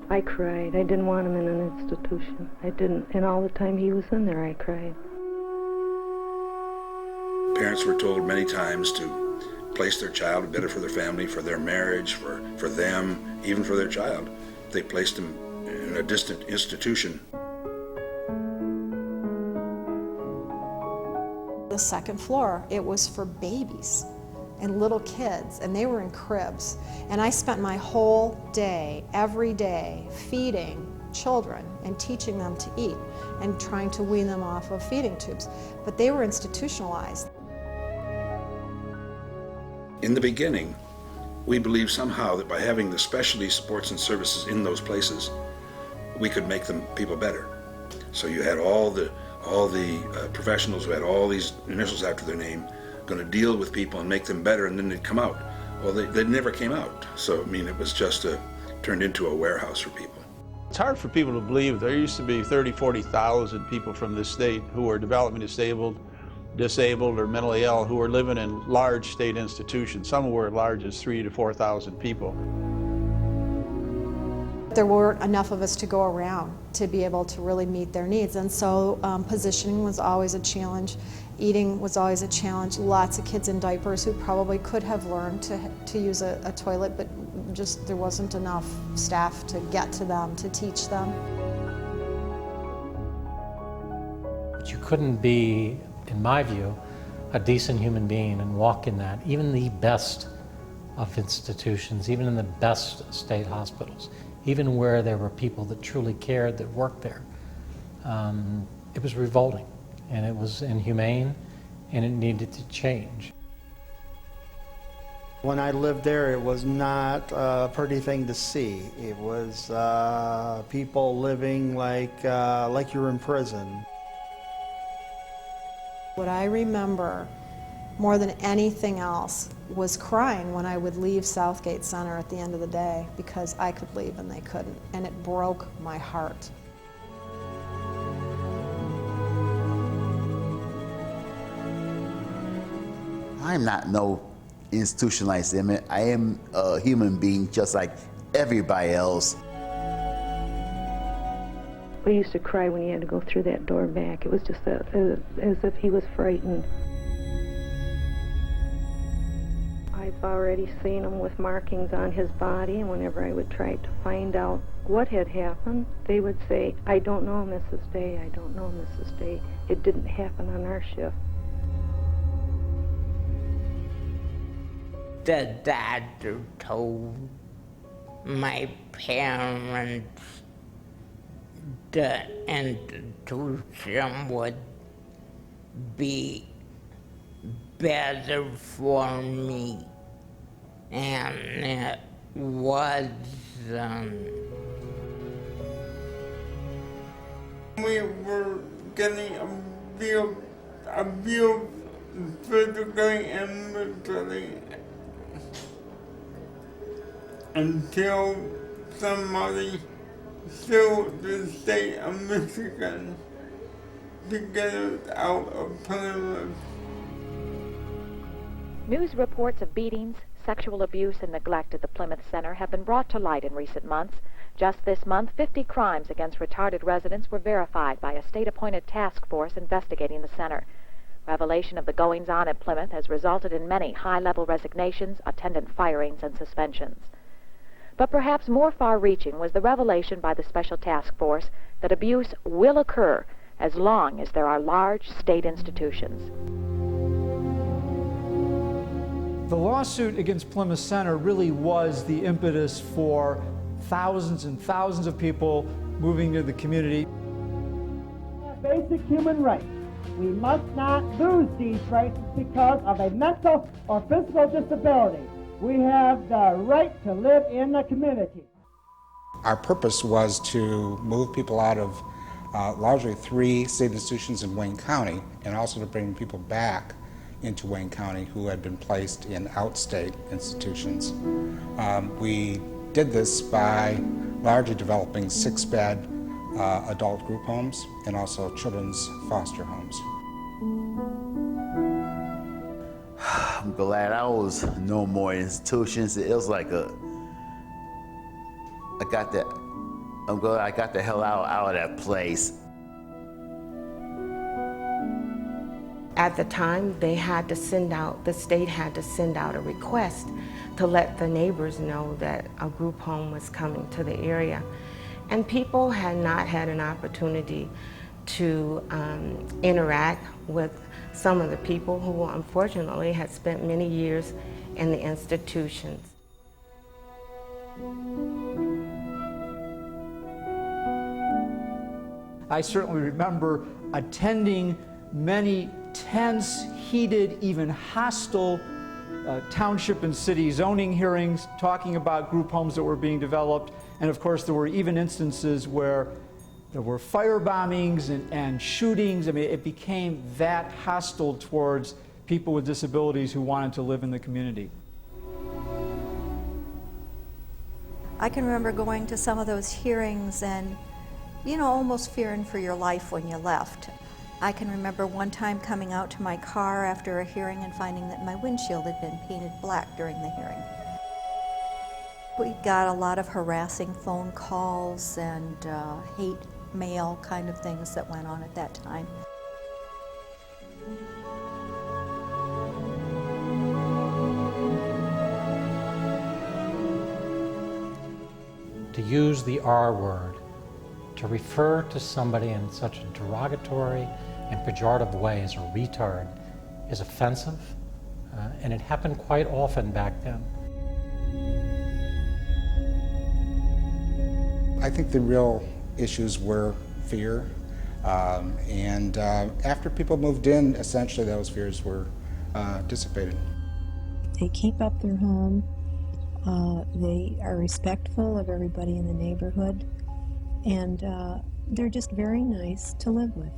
I cried. I didn't want him in an institution. I didn't. And all the time he was in there, I cried. Parents were told many times to place their child better for their family, for their marriage, for them, even for their child. They placed him in a distant institution. The second floor, it was for babies and little kids, and they were in cribs. And I spent my whole day, every day, feeding children and teaching them to eat and trying to wean them off of feeding tubes. But they were institutionalized. In the beginning, we believed somehow that by having the specialty supports and services in those places, we could make them people better. So you had all the professionals who had all these initials after their name going to deal with people and make them better, and then they'd come out. Well, they never came out. So, I mean, it was just turned into a warehouse for people. It's hard for people to believe. There used to be 30,000, 40,000 people from this state who were developmentally disabled, or mentally ill, who were living in large state institutions. Some were as large as 3,000 to 4,000 people. There weren't enough of us to go around to be able to really meet their needs, and so positioning was always a challenge. Eating was always a challenge. Lots of kids in diapers who probably could have learned to use a toilet, but just there wasn't enough staff to get to them, to teach them. You couldn't be, in my view, a decent human being and walk in that, even the best of institutions, even in the best state hospitals, even where there were people that truly cared that worked there. It was revolting, and it was inhumane, and it needed to change. When I lived there, it was not a pretty thing to see. It was people living like you're in prison. What I remember more than anything else was crying when I would leave Southgate Center at the end of the day because I could leave and they couldn't, and it broke my heart. I'm not no institutionalized image. I am a human being just like everybody else. We used to cry when he had to go through that door back. It was just as if he was frightened. I've already seen him with markings on his body, and whenever I would try to find out what had happened, they would say, "I don't know, Mrs. Day, I don't know, Mrs. Day. It didn't happen on our shift." The doctor told my parents the institution would be better for me, and it wasn't. We were getting abused physically and mentally until somebody sued the state of Michigan to get us out of Plymouth. News reports of beatings, sexual abuse, and neglect at the Plymouth Center have been brought to light in recent months. Just this month, 50 crimes against retarded residents were verified by a state-appointed task force investigating the center. Revelation of the goings-on at Plymouth has resulted in many high-level resignations, attendant firings, and suspensions. But perhaps more far-reaching was the revelation by the Special Task Force that abuse will occur as long as there are large state institutions. The lawsuit against Plymouth Center really was the impetus for thousands and thousands of people moving to the community. Basic human rights. We must not lose these rights because of a mental or physical disability. We have the right to live in the community. Our purpose was to move people out of largely 3 state institutions in Wayne County, and also to bring people back into Wayne County who had been placed in outstate institutions. We did this by largely developing 6-bed adult group homes and also children's foster homes. I'm glad I was no more institutions. It was like I got that I'm glad I got the hell out of that place. At the time, the state had to send out a request to let the neighbors know that a group home was coming to the area. And people had not had an opportunity to interact with some of the people who unfortunately had spent many years in the institutions. I certainly remember attending many tense, heated, even hostile township and city zoning hearings talking about group homes that were being developed. And of course, there were even instances where there were fire bombings and shootings. I mean, it became that hostile towards people with disabilities who wanted to live in the community. I can remember going to some of those hearings and, almost fearing for your life when you left. I can remember one time coming out to my car after a hearing and finding that my windshield had been painted black during the hearing. We got a lot of harassing phone calls and hate mail kind of things that went on at that time. To use the R word, to refer to somebody in such a derogatory and pejorative way as a retard is offensive, and it happened quite often back then. I think the real issues were fear, and after people moved in, essentially those fears were dissipated. They keep up their home. They are respectful of everybody in the neighborhood, and they're just very nice to live with.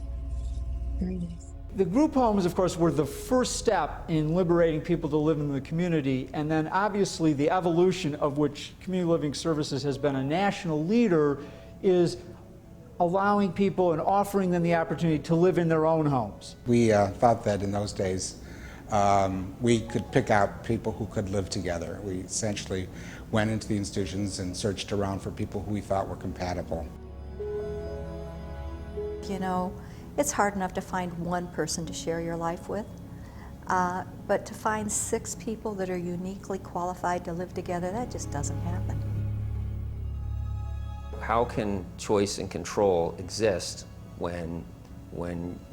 Very nice. The group homes, of course, were the first step in liberating people to live in the community, and then obviously the evolution of which Community Living Services has been a national leader is allowing people and offering them the opportunity to live in their own homes. We thought that in those days we could pick out people who could live together. We essentially went into the institutions and searched around for people who we thought were compatible. It's hard enough to find one person to share your life with, but to find 6 people that are uniquely qualified to live together, that just doesn't happen. How can choice and control exist when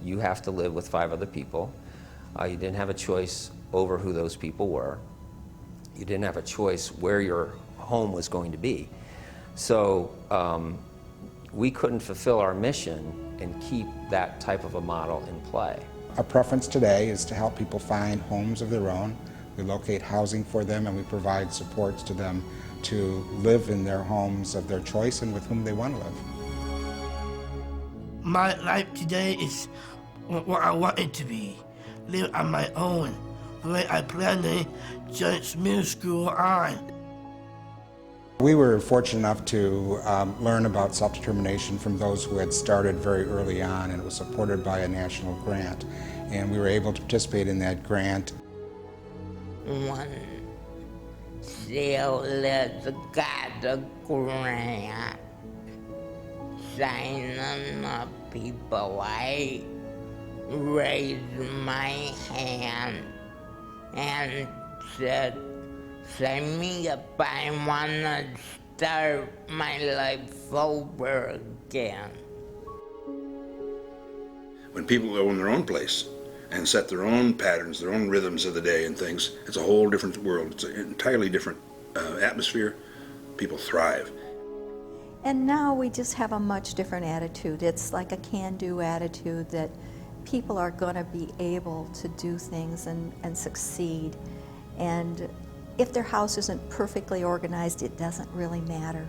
you have to live with 5 other people? You didn't have a choice over who those people were. You didn't have a choice where your home was going to be. So we couldn't fulfill our mission and keep that type of a model in play. Our preference today is to help people find homes of their own. We locate housing for them, and we provide supports to them to live in their homes of their choice and with whom they want to live. My life today is what I want it to be. Live on my own, the way I planned to since middle school on. We were fortunate enough to learn about self-determination from those who had started very early on, and it was supported by a national grant. And we were able to participate in that grant. One sailor's got a grant, signing up people. I raised my hand and said, sign me up, I wanna start my life over again. When people own their own place and set their own patterns, their own rhythms of the day and things, it's a whole different world. It's an entirely different atmosphere. People thrive. And now we just have a much different attitude. It's like a can-do attitude that people are going to be able to do things and succeed. And if their house isn't perfectly organized, it doesn't really matter.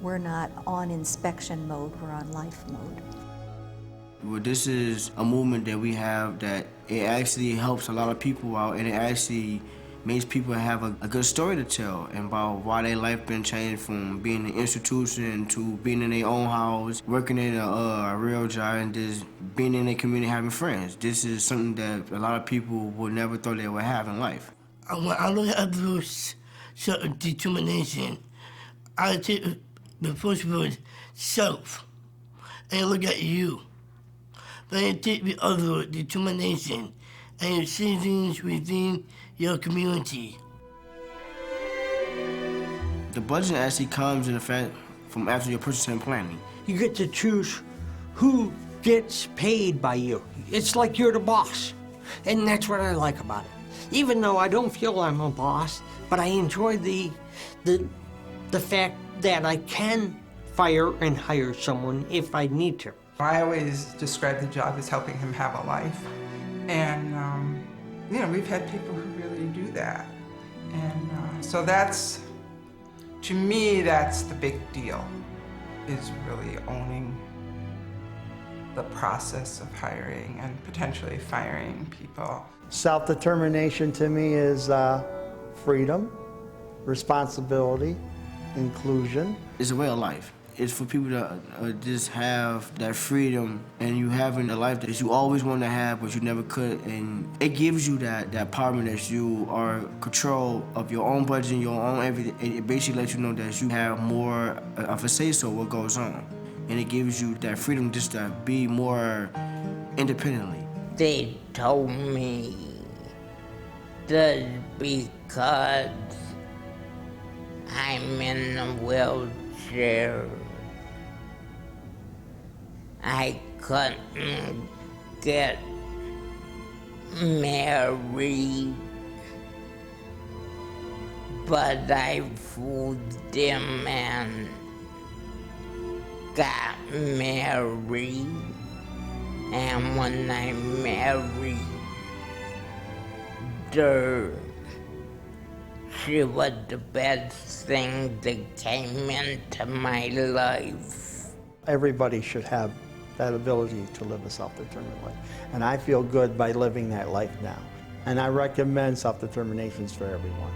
We're not on inspection mode, we're on life mode. Well, this is a movement that we have that it actually helps a lot of people out, and it actually makes people have a good story to tell about why their life been changed from being in an institution to being in their own house, working in a real job, and just being in a community, having friends. This is something that a lot of people would never thought they would have in life. When I look at those self-determination, I take The first word, self. And look at you. Then take the other word, determination, and your citizens within your community. The budget actually comes in effect from after your purchasing and planning. You get to choose who gets paid by you. It's like you're the boss. And that's what I like about it. Even though I don't feel I'm a boss, but I enjoy the fact that I can fire and hire someone if I need to. I always describe the job as helping him have a life. And, you know, we've had people who really do that. And so that's, to me, that's the big deal, is really owning the process of hiring and potentially firing people. Self-determination to me is freedom, responsibility, inclusion. It's a way of life. It's for people to just have that freedom, and you having a life that you always wanted to have but you never could, and it gives you that empowerment that you are in control of your own budget and your own everything. It basically lets you know that you have more of a say-so what goes on, and it gives you that freedom just to be more independently. They told me that because I'm in a wheelchair, I couldn't get married, but I fooled them and got married. And when I married her, she was the best thing that came into my life. Everybody should have that ability to live a self-determined life. And I feel good by living that life now. And I recommend self-determinations for everyone.